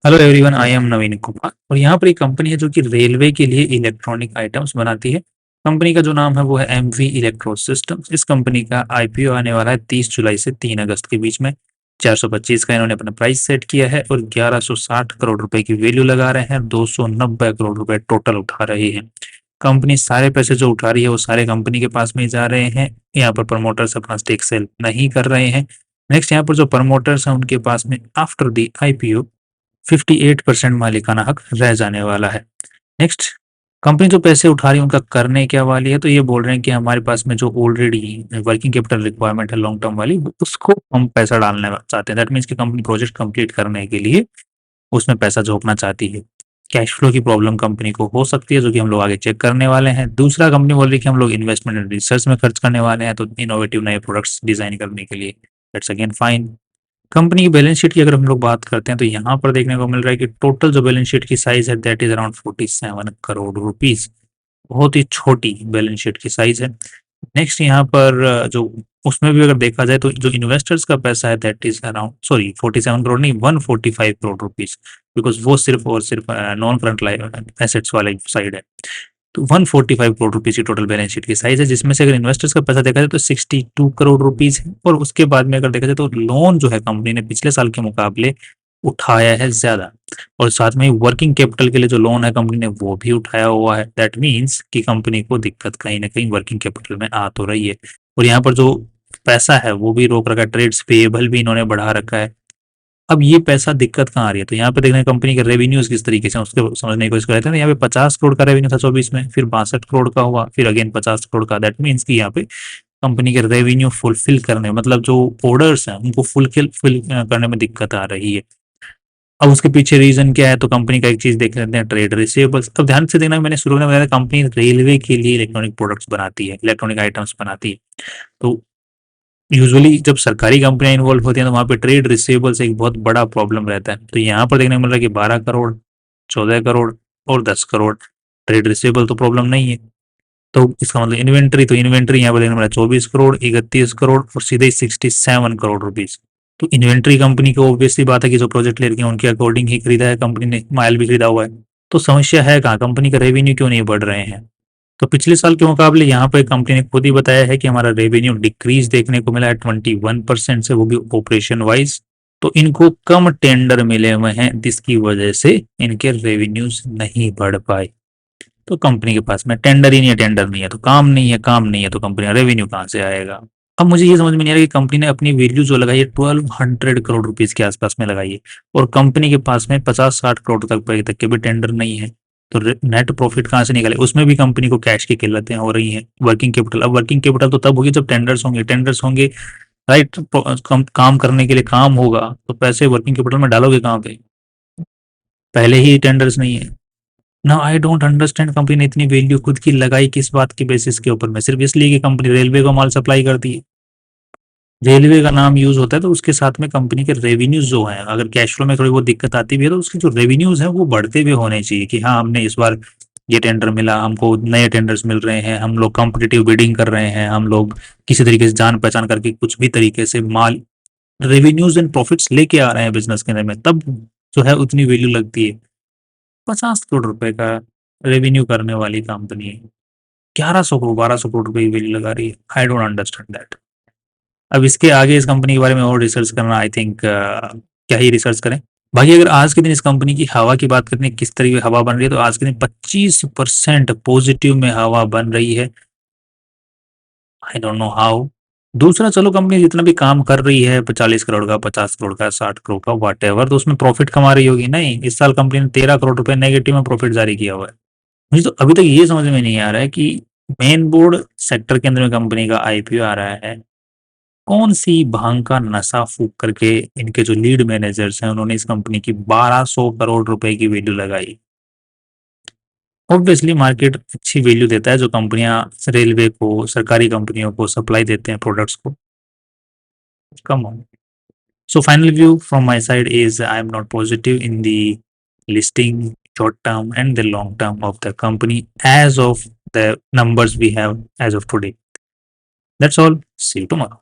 Hello everyone, I am नवीन कुमार और यहाँ पर एक कंपनी है जो कि रेलवे के लिए इलेक्ट्रॉनिक आइटम्स बनाती है। कंपनी का जो नाम है वो है एमवी इलेक्ट्रो सिस्टम्स। इस कंपनी का आईपीओ आने वाला है 30 जुलाई से 3 अगस्त के बीच में। 425 का इन्होंने अपना प्राइस सेट किया है और 1160 करोड़ रुपए की वैल्यू लगा रहे हैं। 290 करोड़ रुपए टोटल उठा रही है। कंपनी सारे पैसे जो उठा रही है वो सारे कंपनी के पास में ही जा रहे हैं। यहाँ पर प्रमोटर्स अपना स्टेक सेल नहीं कर रहे हैं। नेक्स्ट, यहाँ पर जो प्रमोटर्स हैं उनके पास में आफ्टर द आईपीओ 58% मालिकाना हक रह जाने वाला है। नेक्स्ट, कंपनी जो पैसे उठा रही है उनका करने क्या वाली है, तो ये बोल रहे हैं कि हमारे पास में जो ऑलरेडी वर्किंग कैपिटल रिक्वायरमेंट है लॉन्ग टर्म वाली, उसको हम पैसा डालना चाहते हैं। दैट मीन्स कि कंपनी प्रोजेक्ट कंप्लीट करने के लिए उसमें पैसा झोंकना चाहती है। कैश फ्लो की प्रॉब्लम कंपनी को हो सकती है, जो कि हम लोग आगे चेक करने वाले हैं। दूसरा, कंपनी बोल रही है कि हम लोग इन्वेस्टमेंट एंड रिसर्च में खर्च करने वाले हैं, तो इनोवेटिव नए प्रोडक्ट्स डिजाइन करने के लिए। That's again fine. कंपनी की बैलेंस शीट की अगर हम लोग बात करते हैं तो यहाँ पर देखने को मिल रहा है कि टोटल जो बैलेंस शीट की साइज है that is around 47 crore rupees. बहुत ही छोटी बैलेंस शीट की साइज है। नेक्स्ट, यहाँ पर जो उसमें भी अगर देखा जाए तो जो इन्वेस्टर्स का पैसा है दैट इज अराउंड 47 करोड़ नहीं, 145 करोड़ रुपीस। बिकॉज वो सिर्फ और सिर्फ नॉन करंट एसेट्स वाले साइड है। तो 145 करोड़ रुपीस की टोटल बैलेंस शीट की साइज है, जिसमें से अगर इन्वेस्टर्स का पैसा देखा जाए तो 62 करोड़ रुपीस है। और उसके बाद में अगर देखा जाए तो लोन जो है कंपनी ने पिछले साल के मुकाबले उठाया है ज्यादा। और साथ में वर्किंग कैपिटल के लिए जो लोन है कंपनी ने वो भी उठाया हुआ है। दैट मीन्स कि कंपनी को दिक्कत कहीं ना कहीं वर्किंग कैपिटल में आ तो रही है। और यहाँ पर जो पैसा है वो भी रोक रखा है, ट्रेड्स पेएबल भी इन्होंने बढ़ा रखा है। अब ये पैसा दिक्कत कहाँ आ रही है, तो यहाँ पे देखना है कंपनी के रेवेन्यूज किस तरीके से उसके समझने की कोशिश करते हैं। यहाँ पे 50 करोड़ का रेवेन्यू था 24 में, फिर 62 करोड़ का हुआ, फिर अगेन 50 करोड़ का। दैट मीन्स कि यहाँ पे कंपनी के रेवेन्यू फुलफिल करने, मतलब जो ऑर्डर्स हैं उनको फुलफिल करने में दिक्कत आ रही है। अब उसके पीछे रीजन क्या है, तो कंपनी का एक चीज देख लेते हैं, ट्रेड रिसीवेबल्स। अब ध्यान से देखना, मैंने शुरू में बताया कंपनी रेलवे के लिए इलेक्ट्रॉनिक प्रोडक्ट्स बनाती है, इलेक्ट्रॉनिक आइटम्स बनाती है। तो यूजुअली जब सरकारी कंपनियां इन्वॉल्व होती हैं तो वहाँ पे ट्रेड रिसीवेबल्स एक बहुत बड़ा प्रॉब्लम रहता है। तो यहाँ पर देखने को मिल रहा है कि 12 करोड़, 14 करोड़ और 10 करोड़ ट्रेड रिसीवेबल तो प्रॉब्लम नहीं है। तो इसका मतलब इन्वेंट्री, तो इन्वेंट्री यहाँ पर देखने को मिला 24 करोड़, 31 करोड़ और सीधे 67 करोड़ रुपीज। तो इन्वेंट्री कंपनी को ऑब्वियसली बात है कि जो प्रोजेक्ट ले रही है उनके अकॉर्डिंग ही खरीदा है कंपनी ने, माल भी खरीदा हुआ है। तो समस्या है कहाँ, कंपनी का रेवेन्यू क्यों नहीं बढ़ रहे हैं। तो पिछले साल के मुकाबले यहाँ पर कंपनी ने खुद ही बताया है कि हमारा रेवेन्यू डिक्रीज देखने को मिला है 21% से, वो भी ऑपरेशन वाइज। तो इनको कम टेंडर मिले हुए हैं जिसकी वजह से इनके रेवेन्यूज नहीं बढ़ पाए। तो कंपनी के पास में टेंडर ही नहीं है, टेंडर नहीं है तो काम नहीं है, काम नहीं है तो कंपनी का रेवेन्यू कहाँ से आएगा। अब मुझे ये समझ में नहीं आ रहा कि कंपनी ने अपनी वैल्यू जो लगाई है 1200 करोड़ रुपीज के आसपास में लगाई है, और कंपनी के पास में 50-60 करोड़ तक के भी टेंडर नहीं है। तो नेट प्रॉफिट कहाँ से निकले, उसमें भी कंपनी को कैश की किल्लतें हो रही हैं। वर्किंग कैपिटल, अब वर्किंग कैपिटल तो तब होगी जब टेंडर्स होंगे, टेंडर्स होंगे राइट। काम करने के लिए काम होगा तो पैसे वर्किंग कैपिटल में डालोगे कहाँ पे, पहले ही टेंडर्स नहीं है ना। आई डोंट अंडरस्टैंड कंपनी ने इतनी वैल्यू खुद की लगाई किस बात की बेसिस के ऊपर में, सिर्फ इसलिए कि कंपनी रेलवे को माल सप्लाई करती है। रेलवे का नाम यूज होता है तो उसके साथ में कंपनी के रेवेन्यूज जो हैं, अगर कैश फ्लो में थोड़ी बहुत दिक्कत आती भी है तो उसके जो रेवेन्यूज हैं वो बढ़ते हुए होने चाहिए कि हाँ हमने इस बार ये टेंडर मिला, हमको नए टेंडर्स मिल रहे हैं, हम लोग कॉम्पिटिटिव बिडिंग कर रहे हैं, हम लोग किसी तरीके से जान पहचान करके कुछ भी तरीके से माल रेवेन्यूज एंड प्रॉफिट्स लेके आ रहे हैं बिजनेस के अंदर में, तब जो है उतनी वैल्यू लगती है। 50 करोड़ रुपए का रेवेन्यू करने वाली कंपनी है, 1100 करोड़ 1200 करोड़ रुपए की वैल्यू लगा रही है। I don't understand that. अब इसके आगे इस कंपनी के बारे में और रिसर्च करना, आई थिंक क्या ही रिसर्च करें। बाकी अगर आज के दिन इस कंपनी की हवा की बात करें, किस तरीके हवा बन रही है, तो आज के दिन 25% पॉजिटिव में हवा बन रही है। I don't know how. दूसरा, चलो कंपनी जितना भी काम कर रही है 40 करोड़ का, 50 करोड़ का, 60 करोड़ का, वट एवर, तो उसमें प्रॉफिट कमा रही होगी। नहीं, इस साल कंपनी ने 13 करोड़ रुपए नेगेटिव में प्रॉफिट जारी किया हुआ है। मुझे तो अभी तक ये समझ में नहीं आ रहा है कि मेन बोर्ड सेक्टर के अंदर में कंपनी का आईपीओ आ रहा है, कौन सी भांग का नशा फूक करके इनके जो लीड मैनेजर्स हैं उन्होंने इस कंपनी की 1200 करोड़ रुपए की वैल्यू लगाई। ऑब्वियसली मार्केट अच्छी वैल्यू देता है जो कंपनियां रेलवे को, सरकारी कंपनियों को सप्लाई देते हैं प्रोडक्ट्स को। Come on. So final view from my side is I am not positive in the listing short term and the long term of the company as of the numbers we have as of today. That's all. See you tomorrow.